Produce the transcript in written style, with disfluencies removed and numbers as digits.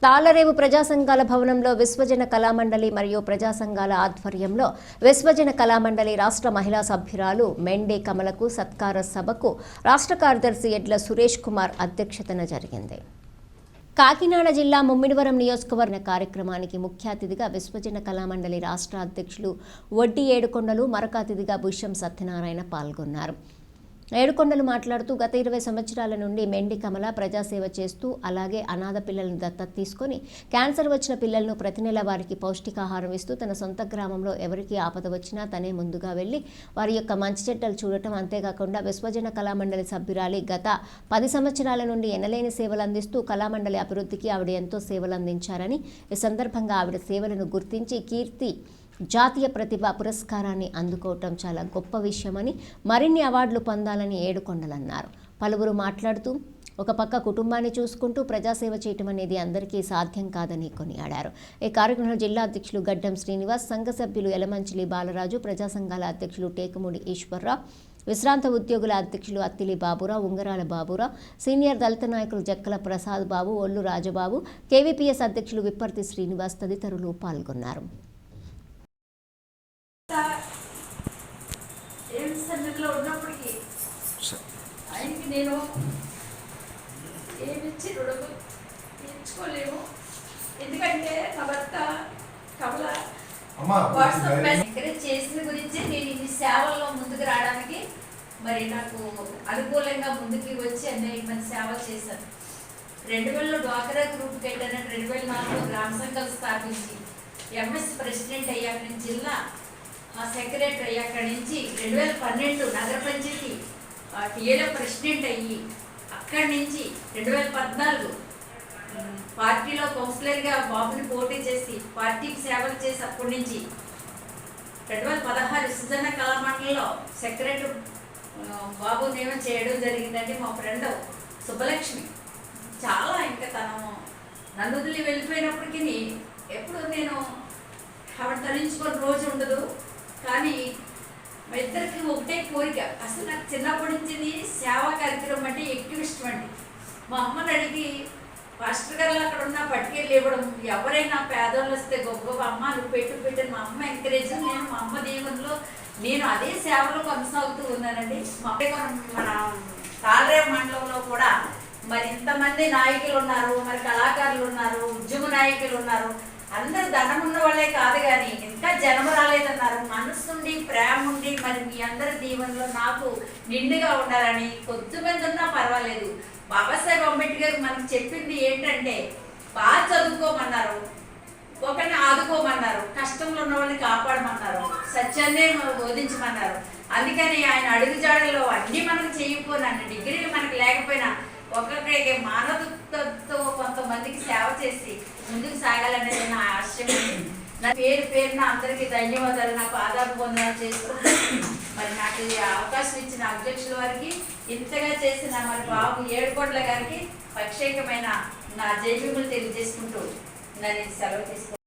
తాళ్లరేవు ప్రజా సంఘాల భవనంలో విశ్వజన కళామండలి మరియు ప్రజా సంఘాల ఆధ్వర్యంలో విశ్వజన కళామండలి రాష్ట్ర మహిళా సభ్యురాలు మెండే కమలకు సత్కార సభకు రాష్ట్ర కార్యదర్శి ఎడ్ల సురేష్ కుమార్ అధ్యక్షతన జరిగింది. కాకినాడ జిల్లా ముమ్మిడివరం నియోజకవర్గ కార్యక్రమానికి ముఖ్య అతిథిగా విశ్వజన కళామండలి రాష్ట్ర అధ్యక్షులు వడ్డీ ఏడుకొండలు, మరొక అతిథిగా భుష్యం సత్యనారాయణ పాల్గొన్నారు. ఏడుకొండలు మాట్లాడుతూ గత 20 సంవత్సరాల నుండి మెండి కమల ప్రజాసేవ చేస్తూ అలాగే అనాథ పిల్లలను దత్తత తీసుకొని క్యాన్సర్ వచ్చిన పిల్లలను ప్రతి నెల వారికి పౌష్టికాహారం ఇస్తూ తన సొంత గ్రామంలో ఎవరికి ఆపద వచ్చినా తనే ముందుగా వెళ్లి వారి యొక్క మంచి చెడ్డలు చూడటం, అంతేకాకుండా విశ్వజన కళామండలి సభ్యురాలి గత 10 సంవత్సరాల నుండి ఎనలేని సేవలు అందిస్తూ కళామండలి అభివృద్ధికి ఆవిడ ఎంతో సేవలు అందించారని, ఈ సందర్భంగా ఆవిడ సేవలను గుర్తించి కీర్తి జాతీయ ప్రతిభ పురస్కారాన్ని అందుకోవటం చాలా గొప్ప విషయమని, మరిన్ని అవార్డులు పొందాలని ఏడుకొండలు అన్నారు. పలువురు మాట్లాడుతూ ఒక పక్క కుటుంబాన్ని చూసుకుంటూ ప్రజాసేవ చేయటం అనేది అందరికీ సాధ్యం కాదని కొనియాడారు. ఈ కార్యక్రమంలో జిల్లా అధ్యక్షులు గడ్డం శ్రీనివాస్, సంఘ సభ్యులు ఎలమంచిలి బాలరాజు, ప్రజా సంఘాల అధ్యక్షులు టేకుమూడి ఈశ్వర్రావు, విశ్రాంత ఉద్యోగుల అధ్యక్షులు అత్తిలి బాబురావు, ఉంగరాల బాబురావు, సీనియర్ దళిత నాయకులు జక్కల ప్రసాద్ బాబు, ఒల్లు రాజబాబు, కేవీపీఎస్ అధ్యక్షులు విప్పర్తి శ్రీనివాస్ తదితరులు పాల్గొన్నారు. ఉన్నప్పటికీ ఆయనకి నేను ఏమిచ్చి రుణము తీర్చుకోలేము. ఎందుకంటే నా భర్త కమల వాట్సాప్ ఎంకరేజ్ చేసిన గురించి నేను ఇన్ని సేవల్లో ముందుకు రావడానికి మరి నాకు అనుకూలంగా ముందుకు వచ్చి అనేక మంది సేవలు చేశాను. 2000లో డ్వాక్రా గ్రూప్కి వెళ్ళాను. 2004లో గ్రామ సంఘాలు స్థాపించి ఎంఎస్ ప్రెసిడెంట్ అయ్యాక నేను జిల్లా సెక్రటరీ అయ్యాక నుంచి 2012 నగర పంచాయతీ టీఏలో ప్రెసిడెంట్ అయ్యి అక్కడి నుంచి 2014 పార్టీలో కౌన్సిలర్గా బాబుని పోటీ చేసి పార్టీకి సేవలు చేసి అప్పటి నుంచి 2016 విశ్వజన కళామండలిలో సెక్రటరీ బాబు నియమనం చేయడం జరిగిందంటే మా ఫ్రెండ్ సుబ్బలక్ష్మి చాలా ఇంకా తను నన్ను వదిలి వెళ్ళిపోయినప్పటికీ ఎప్పుడు నేను ఆవిడ తరించుకొని రోజు ఉండదు. కానీ మా ఇద్దరికి ఒకటే కోరిక. అసలు నాకు చిన్నప్పటి నుంచి సేవా కార్యక్రమం అంటే ఎక్కువ ఇష్టం అండి. మా అమ్మని అడిగి పాస్టర్ గారు అక్కడ ఉన్న పట్టుకెళ్ళి ఇవ్వడం, ఎవరైనా పేదోళ్ళు వస్తే గొప్ప అమ్మ నువ్వు పెట్టని మా అమ్మ ఎంకరేజ్, నేను మా అమ్మ దీవెనలో నేను అదే సేవలో కొనసాగుతూ ఉన్నానండి. మన తాళ్లరేవు మండలంలో కూడా మరి ఇంతమంది నాయకులు ఉన్నారు, మరి కళాకారులు ఉన్నారు, ఉద్యమ నాయకులు ఉన్నారు. అందరూ ధనం ఉన్న వాళ్ళే కాదు కానీ ఇంకా జనం రాలేదన్నారు. మనసు నుండి ప్రేమ ఉండి మరి మీ అందరి దీవెనలో నాకు నిండుగా ఉండాలని కొద్దిమంది ఉన్నా పర్వాలేదు. బాబాసాహెబ్ అంబేద్కర్ మనకు చెప్పింది ఏంటంటే బాగా చదువుకోమన్నారు, ఒకరిని ఆదుకోమన్నారు, కష్టంలో ఉన్న వాళ్ళని కాపాడమన్నారు, సత్యాన్నే బోధించమన్నారు. అందుకని ఆయన అడుగుజాడలో అన్నీ మనకు చేయకపోయినా, డిగ్రీలు మనకు లేకపోయినా ఒక్కొక్కరికి మానవత్వంతో కొంతమందికి సేవ చేసి ముందుకు సాగాలనేది నా ఆశయం. నా పేరున అందరికీ ధన్యవాదాలు, నాకు ఆధారపొందనాలు చేసుకుంటూ మరి నాకు ఈ అవకాశం ఇచ్చిన అధ్యక్షుల వారికి, ఇంతగా చేసిన మరి బాబు ఏడుకొండల గారికి ప్రత్యేకమైన నా జైబీములు తెలియజేసుకుంటూ నన్ను సెలవు తీసుకుంటాను.